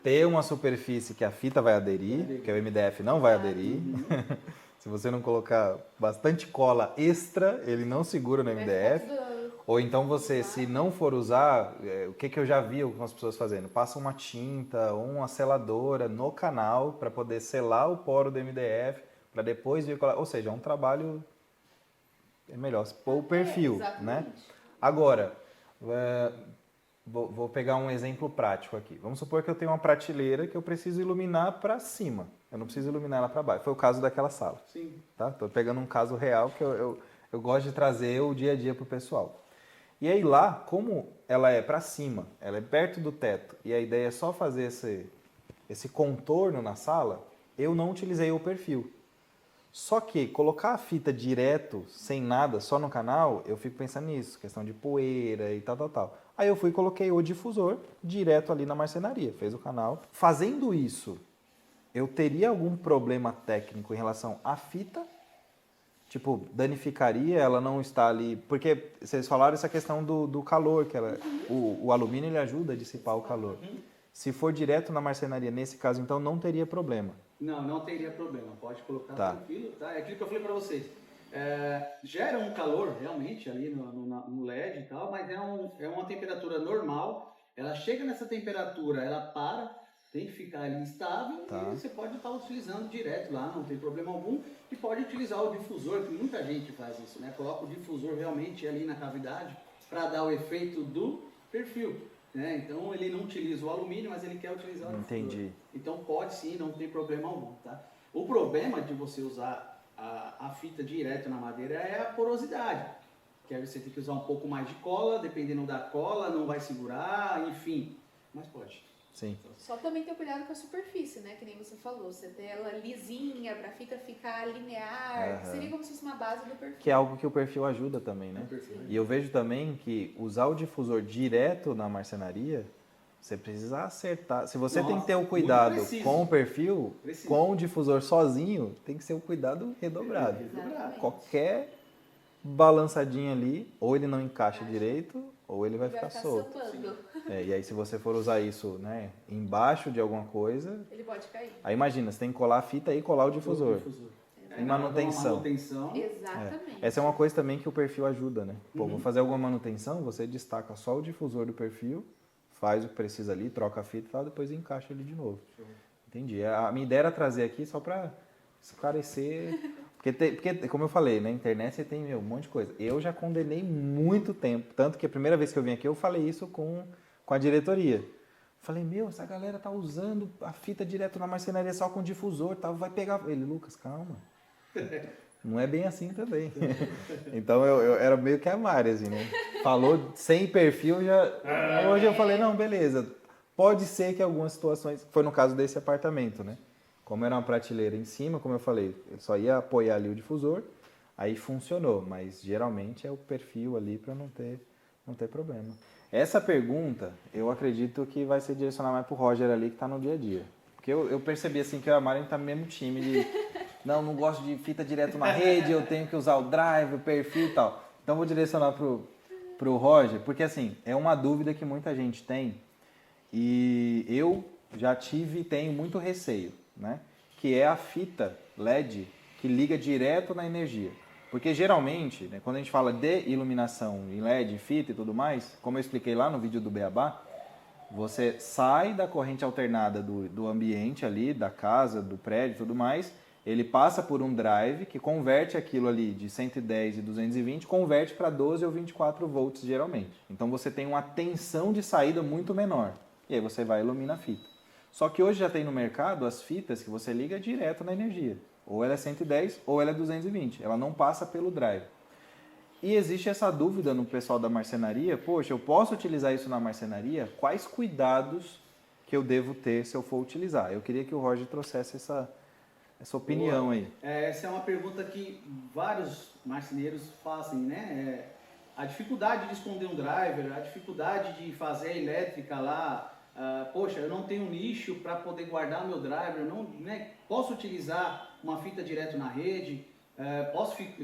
ter uma superfície que a fita vai aderir, que o MDF não vai aderir. Se você não colocar bastante cola extra, ele não segura no MDF. Ou então você, se não for usar, o que eu já vi algumas pessoas fazendo? Passa uma tinta ou uma seladora no canal para poder selar o poro do MDF, para depois vir colar. Ou seja, é um trabalho melhor, se pôr o perfil, né? Agora, vou pegar um exemplo prático aqui. Vamos supor que eu tenho uma prateleira que eu preciso iluminar para cima. Eu não preciso iluminar ela para baixo. Foi o caso daquela sala. Sim. Tá? Tô pegando um caso real que eu gosto de trazer o dia a dia pro pessoal. E aí lá, como ela é para cima, ela é perto do teto, e a ideia é só fazer esse contorno na sala, eu não utilizei o perfil. Só que colocar a fita direto, sem nada, só no canal, eu fico pensando nisso, questão de poeira e tal. Aí eu fui e coloquei o difusor direto ali na marcenaria, fez o canal. Fazendo isso, eu teria algum problema técnico em relação à fita? Tipo, danificaria, ela não está ali... Porque vocês falaram essa questão do calor, que o alumínio ele ajuda a dissipar o calor. Se for direto na marcenaria, nesse caso, então, não teria problema. Não teria problema. Pode colocar tranquilo, tá? É aquilo que eu falei para vocês. gera um calor realmente ali no LED e tal, mas é uma temperatura normal. Ela chega nessa temperatura, ela para, tem que ficar ali estável Tá. e você pode estar utilizando direto lá, não tem problema algum. E pode utilizar o difusor, que muita gente faz isso, né? Coloca o difusor realmente ali na cavidade para dar o efeito do perfil, né? Então ele não utiliza o alumínio, mas ele quer utilizar o difusor. Entendi. Então pode sim, não tem problema algum, tá? O problema de você usar a fita direto na madeira é a porosidade, que aí você tem que usar um pouco mais de cola, dependendo da cola, não vai segurar, enfim, mas pode. Sim. Só também ter cuidado com a superfície, né? Que nem você falou, você ter ela lisinha pra fita ficar linear, que seria como se fosse uma base do perfil. Que é algo que o perfil ajuda também, né? E eu vejo também que usar o difusor direto na marcenaria, você precisa acertar. Se você tem que ter o cuidado preciso. com o perfil, Preciso. com o difusor sozinho, tem que ser um cuidado redobrado. Exatamente. Qualquer balançadinha ali, ou ele não encaixa direito, ou ele vai ficar solto. sambando. E aí se você for usar isso, né, embaixo de alguma coisa, Ele pode cair. aí imagina, você tem que colar a fita e colar o difusor. Em manutenção. Exatamente. Essa é uma coisa também que o perfil ajuda, né? Pô, vou fazer alguma manutenção, você destaca só o difusor do perfil, faz o que precisa ali, troca a fita e tal, depois encaixa ele de novo. Entendi. A minha ideia era trazer aqui só para esclarecer. Porque, como eu falei, na internet você tem um monte de coisa. Eu já condenei muito tempo. Tanto que a primeira vez que eu vim aqui, eu falei isso com a diretoria. Falei, essa galera tá usando a fita direto na marcenaria só com difusor, tá? Vai pegar. Ele, Lucas, calma. Não é bem assim também. Então eu era meio que a Mari, assim, né? Falou sem perfil, já. Hoje eu falei, não, beleza. Pode ser que algumas situações. Foi no caso desse apartamento, né? Como era uma prateleira em cima, como eu falei, ele só ia apoiar ali o difusor, aí funcionou. Mas geralmente é o perfil ali para não ter problema. Essa pergunta, eu acredito que vai ser direcionada mais pro Roger ali, que tá no dia a dia. Porque eu percebi assim que a Mari tá no mesmo time de... Não gosto de fita direto na rede, eu tenho que usar o drive, o perfil e tal. Então vou direcionar pro Roger, porque assim, é uma dúvida que muita gente tem e eu já tive e tenho muito receio, né? Que é a fita LED que liga direto na energia. Porque geralmente, né, quando a gente fala de iluminação em LED, fita e tudo mais, como eu expliquei lá no vídeo do Beabá, você sai da corrente alternada do ambiente ali, da casa, do prédio e tudo mais, ele passa por um drive que converte aquilo ali de 110 e 220, converte para 12 ou 24 volts geralmente. Então você tem uma tensão de saída muito menor. E aí você vai e ilumina a fita. Só que hoje já tem no mercado as fitas que você liga direto na energia. Ou ela é 110 ou ela é 220. Ela não passa pelo drive. E existe essa dúvida no pessoal da marcenaria. Poxa, eu posso utilizar isso na marcenaria? Quais cuidados que eu devo ter se eu for utilizar? Eu queria que o Roger trouxesse essa opinião aí. Essa é uma pergunta que vários marceneiros fazem, né? A dificuldade de esconder um driver, a dificuldade de fazer a elétrica lá. Poxa, eu não tenho nicho para poder guardar meu driver, eu não, né, posso utilizar uma fita direto na rede,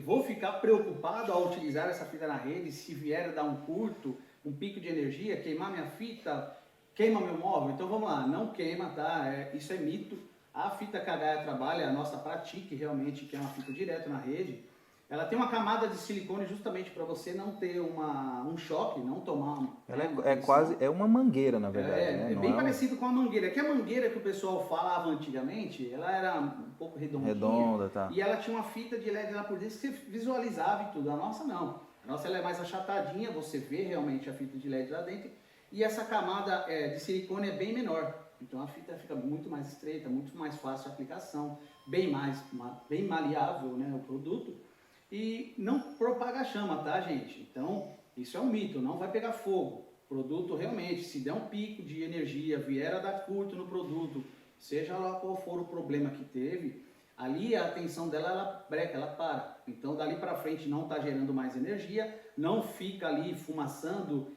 vou ficar preocupado ao utilizar essa fita na rede, se vier a dar um curto, um pico de energia, queimar minha fita, queima meu móvel. Então vamos lá, não queima, tá? Isso é mito. A fita que a Gaia trabalha, a nossa Pratique realmente, que é uma fita direto na rede, ela tem uma camada de silicone justamente para você não ter um choque, não tomar... Ela é quase uma mangueira, na verdade. É bem parecido com a mangueira. Que a mangueira que o pessoal falava antigamente, ela era um pouco redondinha. Tá. E ela tinha uma fita de LED lá por dentro que você visualizava e tudo. A nossa não. A nossa ela é mais achatadinha, você vê realmente a fita de LED lá dentro. E essa camada de silicone é bem menor. Então a fita fica muito mais estreita, muito mais fácil de aplicação, bem maleável, né, o produto. E não propaga chama, tá, gente? Então, isso é um mito, não vai pegar fogo. O produto realmente, se der um pico de energia, vier a dar curto no produto, seja lá qual for o problema que teve, ali a tensão dela, ela breca, ela para. Então, dali para frente não está gerando mais energia, não fica ali fumaçando.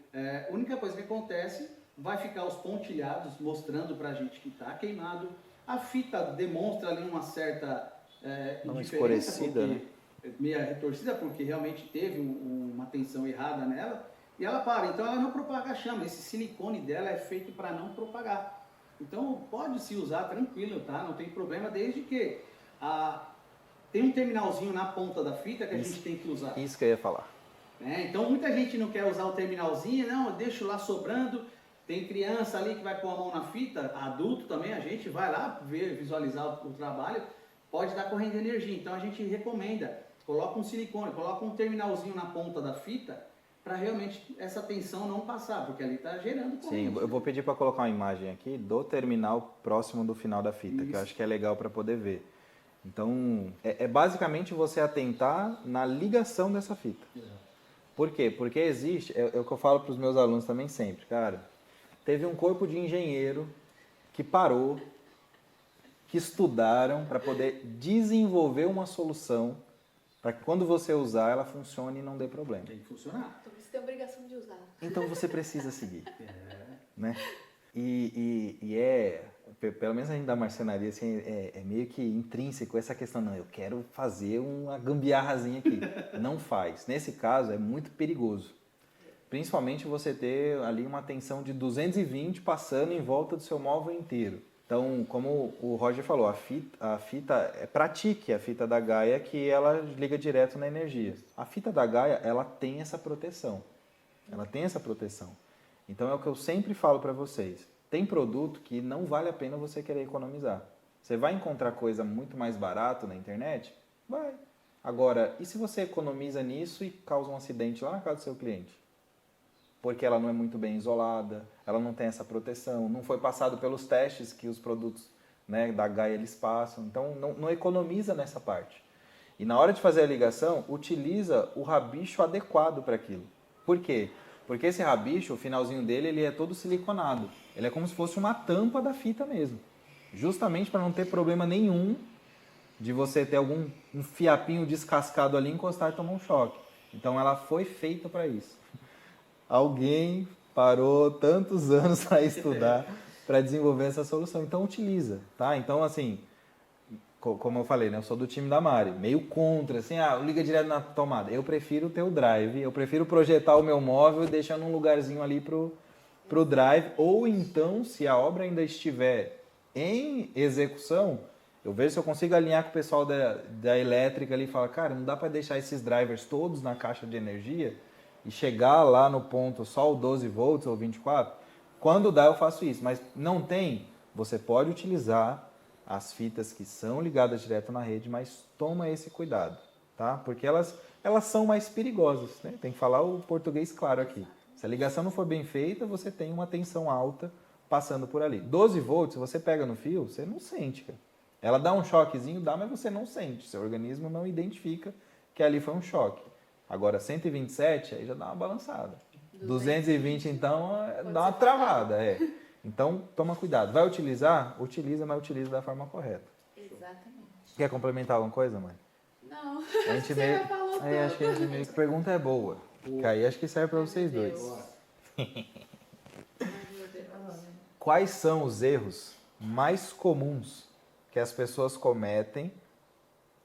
A única coisa que acontece, vai ficar os pontilhados mostrando para a gente que está queimado. A fita demonstra ali uma certa escurecida, né? Meia retorcida, porque realmente teve uma tensão errada nela, e ela para. Então ela não propaga chama. Esse silicone dela é feito para não propagar. Então pode se usar tranquilo, tá? Não tem problema, desde que tem um terminalzinho na ponta da fita que a gente tem que usar. Isso que eu ia falar. Então muita gente não quer usar o terminalzinho, não, eu deixo lá sobrando. Tem criança ali que vai pôr a mão na fita, adulto também, a gente vai lá ver, visualizar o trabalho, pode dar corrente de energia. Então a gente recomenda, coloca um silicone, coloca um terminalzinho na ponta da fita, para realmente essa tensão não passar, porque ali está gerando corrente. Sim, eu vou pedir para colocar uma imagem aqui do terminal próximo do final da fita, que eu acho que é legal para poder ver. Então, é basicamente você atentar na ligação dessa fita. Por quê? Porque existe, é o que eu falo para os meus alunos também sempre, cara, teve um corpo de engenheiro que parou, que estudaram para poder desenvolver uma solução para que quando você usar ela funcione e não dê problema. Tem que funcionar. Então você tem a obrigação de usar. Então você precisa seguir. Né? Pelo menos a gente da marcenaria, assim, é meio que intrínseco essa questão, não, eu quero fazer uma gambiarrazinha aqui. Não faz. Nesse caso, é muito perigoso. Principalmente você ter ali uma tensão de 220 passando em volta do seu móvel inteiro. Então, como o Roger falou, a fita é pratique, a fita da Gaia, que ela liga direto na energia. A fita da Gaia, ela tem essa proteção. Ela tem essa proteção. Então, é o que eu sempre falo para vocês. Tem produto que não vale a pena você querer economizar. Você vai encontrar coisa muito mais barata na internet? Vai. Agora, e se você economiza nisso e causa um acidente lá na casa do seu cliente? Porque ela não é muito bem isolada, ela não tem essa proteção, não foi passado pelos testes que os produtos, né, da Gaia eles passam. Então, não economiza nessa parte. E na hora de fazer a ligação, utiliza o rabicho adequado para aquilo. Por quê? Porque esse rabicho, o finalzinho dele, ele é todo siliconado. Ele é como se fosse uma tampa da fita mesmo. Justamente para não ter problema nenhum de você ter um fiapinho descascado ali, encostar e tomar um choque. Então ela foi feita para isso. Alguém parou tantos anos para estudar, para desenvolver essa solução. Então utiliza, tá? Então assim, como eu falei, né? Eu sou do time da Mari, meio contra, assim, liga direto na tomada. Eu prefiro ter o drive, eu prefiro projetar o meu móvel e deixar num lugarzinho ali pro drive. Ou então, se a obra ainda estiver em execução, eu vejo se eu consigo alinhar com o pessoal da elétrica ali e falar, cara, não dá para deixar esses drivers todos na caixa de energia e chegar lá no ponto só o 12 volts ou 24, quando dá eu faço isso, mas não tem, você pode utilizar as fitas que são ligadas direto na rede, mas toma esse cuidado, tá? Porque elas são mais perigosas, né? Tem que falar o português claro aqui. Se a ligação não for bem feita, você tem uma tensão alta passando por ali. 12 volts, você pega no fio, você não sente, cara. Ela dá um choquezinho, mas você não sente, seu organismo não identifica que ali foi um choque. Agora, 127, aí já dá uma balançada. 220, então, dá uma travada. Então, toma cuidado. Vai utilizar? Utiliza, mas utiliza da forma correta. Exatamente. Quer complementar alguma coisa, mãe? Não, A gente você já falou tudo. acho que a gente meio que pergunta é boa. Que aí acho que serve para vocês dois. Ai, meu Deus. Quais são os erros mais comuns que as pessoas cometem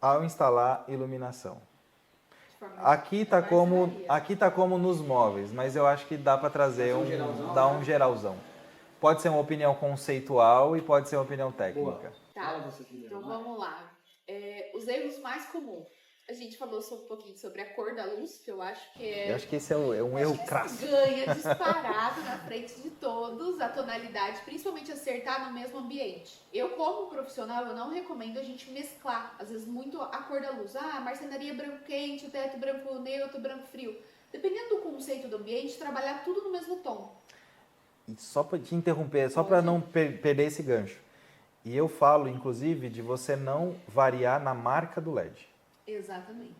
ao instalar iluminação? Aqui tá como nos móveis, mas eu acho que dá para trazer um geralzão. Pode ser uma opinião conceitual e pode ser uma opinião técnica. Tá, então vamos lá. Os erros mais comuns. A gente falou um pouquinho sobre a cor da luz, que eu acho que Eu acho que esse é um erro crasso. Ganha disparado na frente de todos a tonalidade, principalmente acertar no mesmo ambiente. Eu, como profissional, eu não recomendo a gente mesclar, às vezes, muito a cor da luz. Marcenaria branco quente, o teto branco neutro, branco frio. Dependendo do conceito do ambiente, trabalhar tudo no mesmo tom. E só para te interromper, só para não perder esse gancho. E eu falo, inclusive, de você não variar na marca do LED. Exatamente.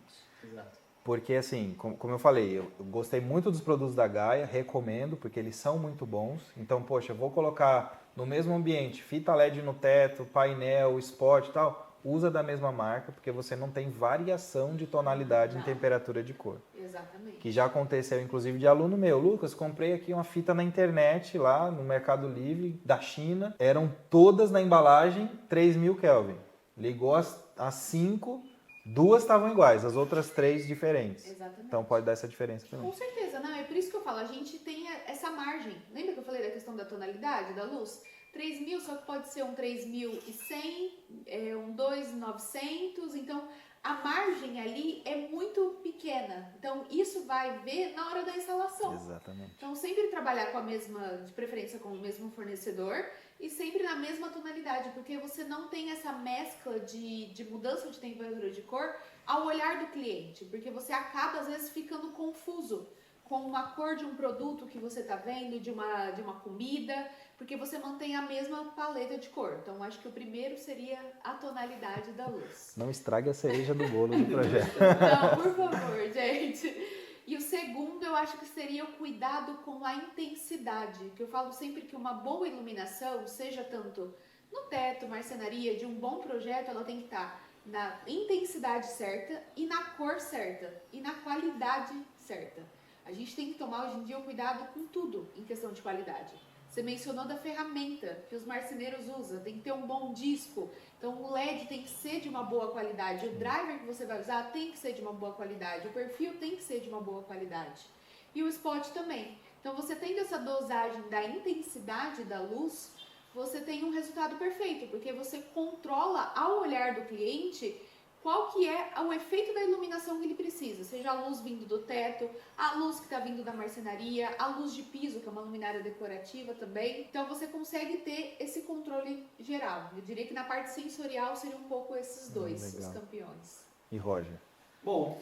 Exato. Porque, assim, como eu falei, eu gostei muito dos produtos da Gaia, recomendo, porque eles são muito bons. Então, poxa, eu vou colocar no mesmo ambiente fita LED no teto, painel, spot e tal. Usa da mesma marca, porque você não tem variação de tonalidade em temperatura de cor. Exatamente. Que já aconteceu, inclusive, de aluno meu. Lucas, comprei aqui uma fita na internet, lá no Mercado Livre, da China. Eram todas na embalagem 3.000 Kelvin. Ligou as 5... 2 estavam iguais, as outras 3 diferentes. Exatamente. Então pode dar essa diferença também. Com certeza, não, é por isso que eu falo, a gente tem essa margem. Lembra que eu falei da questão da tonalidade, da luz? 3.000, só que pode ser um 3.100, um 2.900, então a margem ali é muito pequena. Então, isso vai ver na hora da instalação. Exatamente. Então, sempre trabalhar com a mesma, de preferência com o mesmo fornecedor e sempre na mesma tonalidade, porque você não tem essa mescla de mudança de temperatura de cor ao olhar do cliente, porque você acaba, às vezes, ficando confuso com uma cor de um produto que você está vendo, de uma comida, porque você mantém a mesma paleta de cor. Então, acho que o primeiro seria a tonalidade da luz. Não estrague a cereja do bolo do projeto. Não, por favor, gente. E o segundo, eu acho que seria o cuidado com a intensidade, que eu falo sempre que uma boa iluminação, seja tanto no teto, marcenaria, de um bom projeto, ela tem que estar na intensidade certa e na cor certa e na qualidade certa. A gente tem que tomar hoje em dia o cuidado com tudo em questão de qualidade. Você mencionou da ferramenta que os marceneiros usam, tem que ter um bom disco. Então o LED tem que ser de uma boa qualidade, o driver que você vai usar tem que ser de uma boa qualidade, o perfil tem que ser de uma boa qualidade. E o spot também. Então você tendo essa dosagem da intensidade da luz, você tem um resultado perfeito, porque você controla ao olhar do cliente qual que é o efeito da iluminação que ele precisa, seja a luz vindo do teto, a luz que está vindo da marcenaria, a luz de piso, que é uma luminária decorativa também. Então você consegue ter esse controle geral. Eu diria que na parte sensorial seriam um pouco esses dois, os campeões. E Roger? Bom,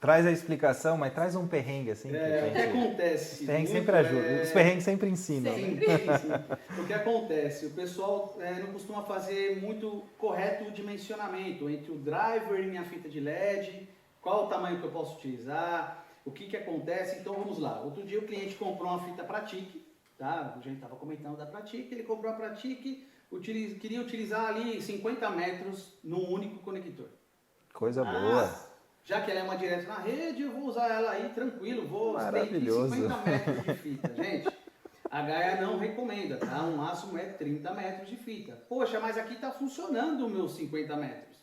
Traz a explicação, mas traz um perrengue assim. o que acontece? Os perrengues sempre ajudam, os perrengues sempre ensinam. Sim. O que acontece? O pessoal não costuma fazer muito correto o dimensionamento entre o driver e minha fita de LED, qual o tamanho que eu posso utilizar, o que acontece. Então vamos lá. Outro dia o cliente comprou uma fita Pratique, tá? A gente estava comentando da Pratique, ele comprou a Pratique, queria utilizar ali 50 metros num único conector. Coisa boa. Já que ela é uma direta na rede, eu vou usar ela aí tranquilo, vou Maravilhoso. 50 metros de fita. Gente, a Gaia não recomenda, tá? O máximo é 30 metros de fita. Poxa, mas aqui está funcionando os meus 50 metros.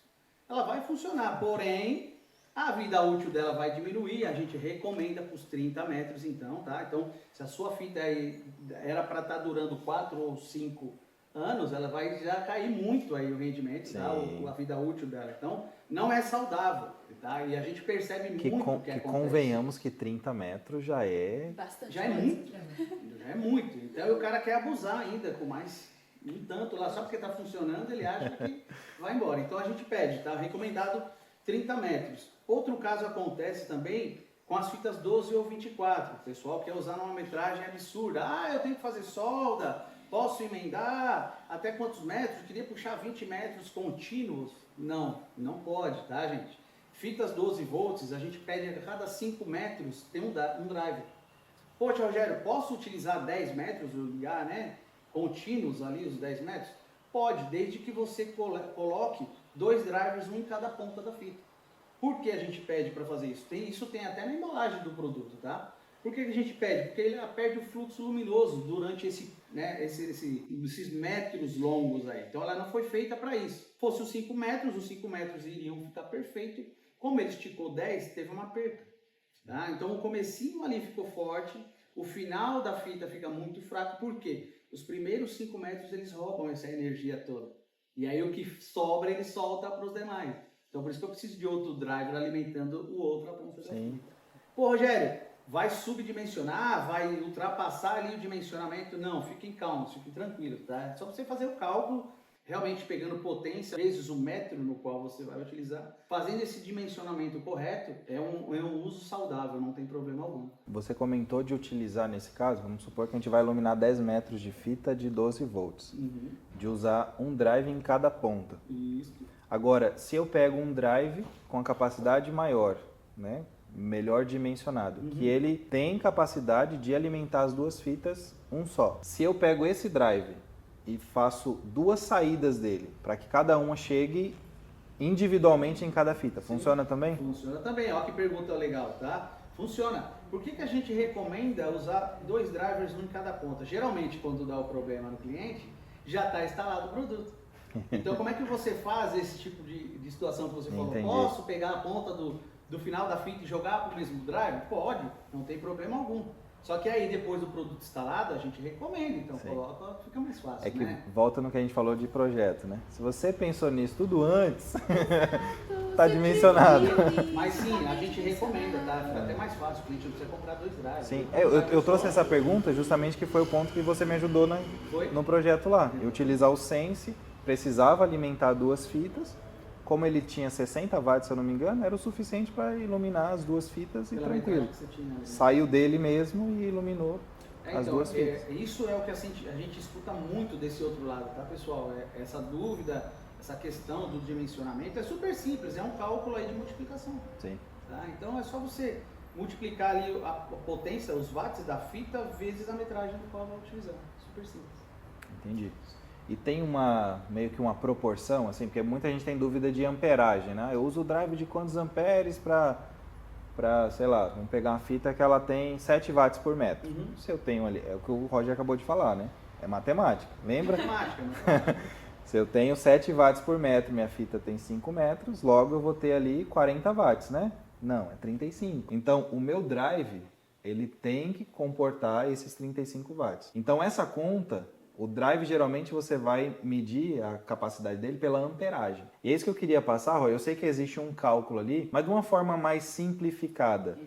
Ela vai funcionar, porém, a vida útil dela vai diminuir, a gente recomenda para os 30 metros então, tá? Então, se a sua fita aí era para estar durando 4 ou 5 anos, ela vai já cair muito aí o rendimento, tá? A vida útil dela. Então, não é saudável, tá? E a gente percebe muito que acontece. Convenhamos que 30 metros já é... Bastante. Já é muito. Já é muito. Então, o cara quer abusar ainda com mais um tanto lá, só porque está funcionando, ele acha que vai embora. Então, a gente pede, tá? Recomendado 30 metros. Outro caso acontece também com as fitas 12 ou 24. O pessoal quer usar uma metragem absurda. Eu tenho que fazer solda, posso emendar, até quantos metros? Eu queria puxar 20 metros contínuos. Não pode, tá, gente? Fitas 12 volts, a gente pede a cada 5 metros tem um driver. Poxa, Rogério, posso utilizar 10 metros, ligar, né? Contínuos ali, os 10 metros? Pode, desde que você coloque 2 drivers, um em cada ponta da fita. Por que a gente pede para fazer isso? Isso tem até na embalagem do produto, tá? Por que a gente pede? Porque ele perde o fluxo luminoso durante esses metros longos aí. Então ela não foi feita para isso. Fosse os 5 metros iriam ficar perfeito. Como ele esticou 10, teve uma perca. Tá? Então o comecinho ali ficou forte, o final da fita fica muito fraco. Por quê? Os primeiros 5 metros eles roubam essa energia toda. E aí o que sobra ele solta para os demais. Então por isso que eu preciso de outro driver alimentando o outro a ponta da fita. Pô, Rogério, vai subdimensionar, vai ultrapassar ali o dimensionamento? Não, fiquem calmos, fiquem tranquilos, tá? É só você fazer o cálculo, realmente pegando potência, vezes o metro no qual você vai utilizar. Fazendo esse dimensionamento correto, é um uso saudável, não tem problema algum. Você comentou de utilizar, nesse caso, vamos supor que a gente vai iluminar 10 metros de fita de 12 volts. De usar um drive em cada ponta. Isso. Agora, se eu pego um drive com a capacidade maior, né? Melhor dimensionado, que ele tem capacidade de alimentar as duas fitas um só. Se eu pego esse drive e faço 2 saídas dele, para que cada uma chegue individualmente em cada fita, funciona também? Funciona também, olha que pergunta legal, tá? Funciona. Por que a gente recomenda usar 2 drivers, um em cada ponta? Geralmente, quando dá o problema no cliente, já está instalado o produto. Então, como é que você faz esse tipo de situação que você falou? Entendi. Posso pegar a ponta do final da fita e jogar para o mesmo drive? Pode, não tem problema algum. Só que aí, depois do produto instalado, a gente recomenda, então coloca, fica mais fácil, É que né? volta no que a gente falou de projeto, né? Se você pensou nisso tudo antes, Tá dimensionado. Mas sim, a gente recomenda, tá? Fica até mais fácil, o cliente não precisa comprar 2 drives. Sim, eu trouxe essa pergunta justamente que foi o ponto que você me ajudou no projeto lá. Eu utilizar o Sense, precisava alimentar 2 fitas. Como ele tinha 60 watts, se eu não me engano, era o suficiente para iluminar as 2 fitas e tranquilo. Saiu dele mesmo e iluminou as 2 fitas. Isso é o que a gente escuta muito desse outro lado, tá, pessoal? Essa dúvida, essa questão do dimensionamento é super simples, é um cálculo aí de multiplicação. Sim. Tá? Então é só você multiplicar ali a potência, os watts da fita, vezes a metragem do qual vai utilizar. Super simples. Entendi. E tem meio que uma proporção, assim, porque muita gente tem dúvida de amperagem, né? Eu uso o drive de quantos amperes para, sei lá, vamos pegar uma fita que ela tem 7 watts por metro. Se eu tenho ali, é o que o Roger acabou de falar, né? É matemática, lembra? Matemática. Se eu tenho 7 watts por metro, minha fita tem 5 metros, logo eu vou ter ali 40 watts, né? Não, é 35. Então, o meu drive, ele tem que comportar esses 35 watts. Então, essa conta... O drive, geralmente, você vai medir a capacidade dele pela amperagem. E é isso que eu queria passar, Roy. Eu sei que existe um cálculo ali, mas de uma forma mais simplificada.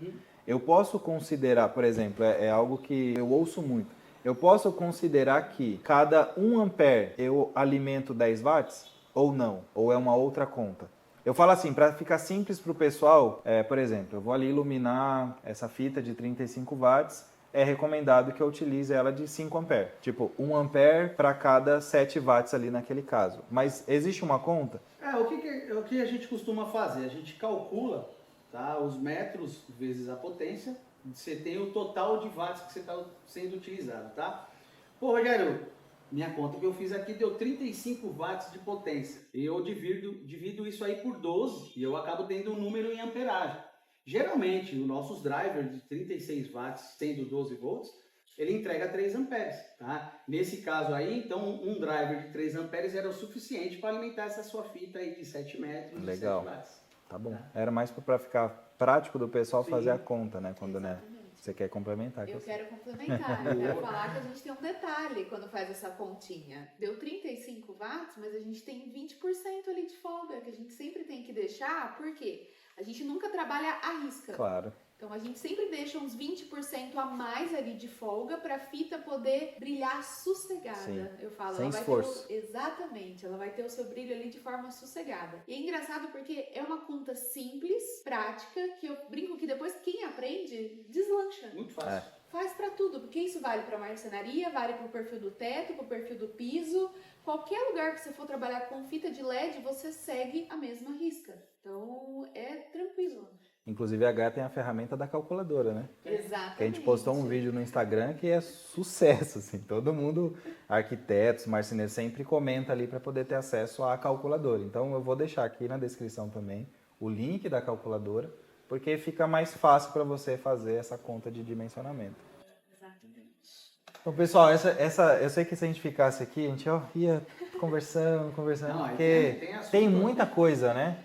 Eu posso considerar, por exemplo, é algo que eu ouço muito. Eu posso considerar que cada 1 ampere eu alimento 10 watts ou não? Ou é uma outra conta? Eu falo assim, para ficar simples para o pessoal, por exemplo, eu vou ali iluminar essa fita de 35 watts, é recomendado que eu utilize ela de 5 ampere. Tipo, 1 ampere para cada 7 watts ali naquele caso. Mas existe uma conta? O que a gente costuma fazer? A gente calcula, tá, os metros vezes a potência, você tem o total de watts que você está sendo utilizado, tá? Pô, Rogério, minha conta que eu fiz aqui deu 35 watts de potência. E eu divido isso aí por 12 e eu acabo tendo um número em amperagem. Geralmente, os nossos drivers de 36 watts, sendo 12 volts, ele entrega 3 amperes, tá? Nesse caso aí, então, um driver de 3 amperes era o suficiente para alimentar essa sua fita aí de 7 metros. Legal. De 7 watts. Tá bom. Era mais para ficar prático do pessoal fazer a conta, né? Quando, né? Você quer complementar? Eu quero complementar. Eu quero falar que a gente tem um detalhe quando faz essa continha. Deu 35 watts, mas a gente tem 20% ali de folga, que a gente sempre tem que deixar. Por quê? A gente nunca trabalha à risca. Claro. Então a gente sempre deixa uns 20% a mais ali de folga para a fita poder brilhar sossegada. Sim. Eu falo, sem ela vai esforço. Exatamente, ela vai ter o seu brilho ali de forma sossegada. E é engraçado porque é uma conta simples, prática, que eu brinco que depois quem aprende deslancha. Muito fácil. Faz para tudo, porque isso vale para marcenaria, vale para o perfil do teto, para o perfil do piso. Qualquer lugar que você for trabalhar com fita de LED, você segue a mesma risca. Então, é tranquilo. Inclusive, a Gaia tem a ferramenta da calculadora, né? Exatamente. Que a gente postou um vídeo no Instagram que é sucesso, assim. Todo mundo, arquitetos, marceneiros, sempre comenta ali para poder ter acesso à calculadora. Então, eu vou deixar aqui na descrição também o link da calculadora, porque fica mais fácil para você fazer essa conta de dimensionamento. Exatamente. Então, pessoal, eu sei que se a gente ficasse aqui, a gente ia conversando, Não, porque tem muita coisa, né?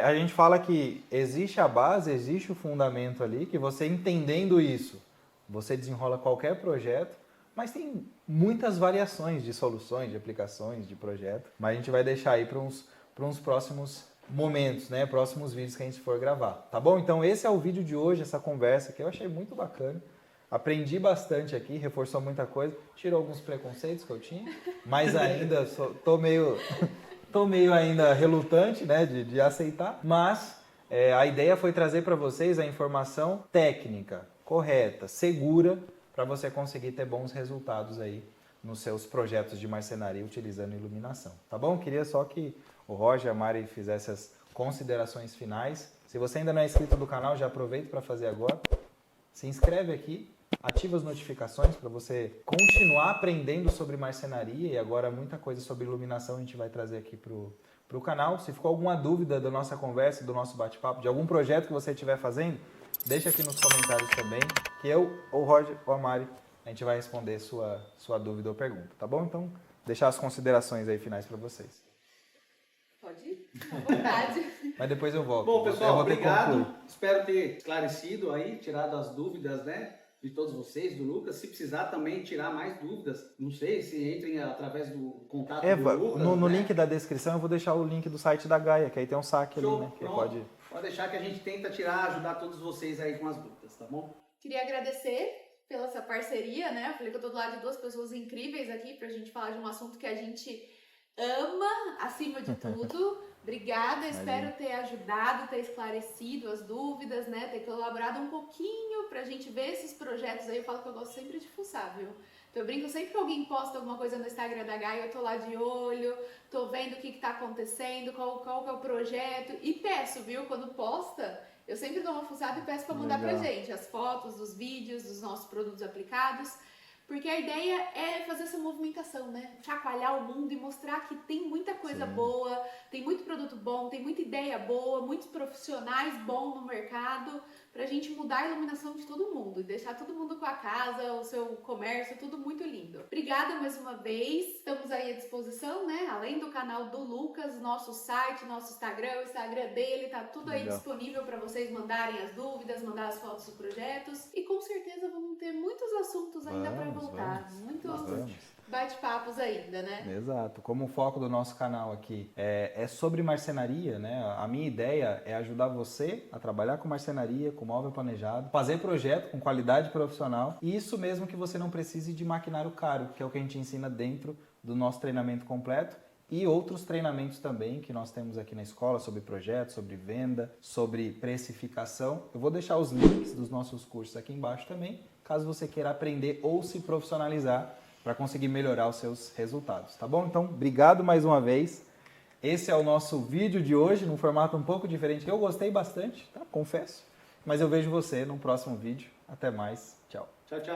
A gente fala que existe a base, existe o fundamento ali, que você entendendo isso, você desenrola qualquer projeto, mas tem muitas variações de soluções, de aplicações, de projeto. Mas a gente vai deixar aí para uns próximos momentos, né? Próximos vídeos que a gente for gravar, tá bom? Então esse é o vídeo de hoje, essa conversa que eu achei muito bacana. Aprendi bastante aqui, reforçou muita coisa, tirou alguns preconceitos que eu tinha, mas ainda tô meio ainda relutante, né, de aceitar, mas a ideia foi trazer para vocês a informação técnica, correta, segura, para você conseguir ter bons resultados aí nos seus projetos de marcenaria utilizando iluminação, tá bom? Queria só que o Roger e a Mari fizessem as considerações finais. Se você ainda não é inscrito do canal, já aproveita para fazer agora. Se inscreve aqui, ativa as notificações para você continuar aprendendo sobre marcenaria e agora muita coisa sobre iluminação a gente vai trazer aqui pro canal. Se ficou alguma dúvida da nossa conversa, do nosso bate-papo, de algum projeto que você estiver fazendo, deixa aqui nos comentários também, que eu, ou o Roger, ou a Mari, a gente vai responder sua dúvida ou pergunta, tá bom? Então, deixar as considerações aí finais para vocês. Pode ir, à vontade. Mas depois eu volto. Bom, pessoal, eu vou ter que obrigado. concluir. Espero ter esclarecido aí, tirado as dúvidas, né? de todos vocês, do Lucas. Se precisar também tirar mais dúvidas, não sei, se entrem através do contato do Lucas. No link da descrição eu vou deixar o link do site da Gaia, que aí tem um saque Show, ali, né? Que pode deixar que a gente tenta ajudar todos vocês aí com as dúvidas, tá bom? Queria agradecer pela essa parceria, né? Eu falei que eu tô do lado de duas pessoas incríveis aqui pra gente falar de um assunto que a gente ama acima de tudo. Obrigada, espero ter ajudado, ter esclarecido as dúvidas, né? Ter colaborado um pouquinho pra gente ver esses projetos aí. Eu falo que eu gosto sempre de fuçar, viu? Então eu brinco sempre que alguém posta alguma coisa no Instagram da Gaia, eu tô lá de olho, tô vendo o que tá acontecendo, qual que é o projeto. E peço, viu? Quando posta, eu sempre dou uma fuçada e peço pra mandar pra gente as fotos, os vídeos dos nossos produtos aplicados. Porque a ideia é fazer essa movimentação, né? Chacoalhar o mundo e mostrar que tem muita coisa boa, tem muito produto bom, tem muita ideia boa, muitos profissionais bons no mercado, pra gente mudar a iluminação de todo mundo e deixar todo mundo com a casa, o seu comércio, tudo muito lindo. Obrigada mais uma vez, estamos aí à disposição, né? Além do canal do Lucas, nosso site, nosso Instagram, o Instagram dele, tá tudo aí disponível para vocês mandarem as dúvidas, mandar as fotos dos projetos e com certeza vamos ter muitos assuntos ainda para voltar, muitos bate-papos ainda, né? Exato. Como o foco do nosso canal aqui é sobre marcenaria, né? A minha ideia é ajudar você a trabalhar com marcenaria, com móvel planejado, fazer projeto com qualidade profissional e isso mesmo que você não precise de maquinário caro, que é o que a gente ensina dentro do nosso treinamento completo e outros treinamentos também que nós temos aqui na escola sobre projetos, sobre venda, sobre precificação. Eu vou deixar os links dos nossos cursos aqui embaixo também, caso você queira aprender ou se profissionalizar para conseguir melhorar os seus resultados, tá bom? Então, obrigado mais uma vez. Esse é o nosso vídeo de hoje, num formato um pouco diferente, que eu gostei bastante, tá? Confesso. Mas eu vejo você no próximo vídeo. Até mais. Tchau. Tchau, tchau.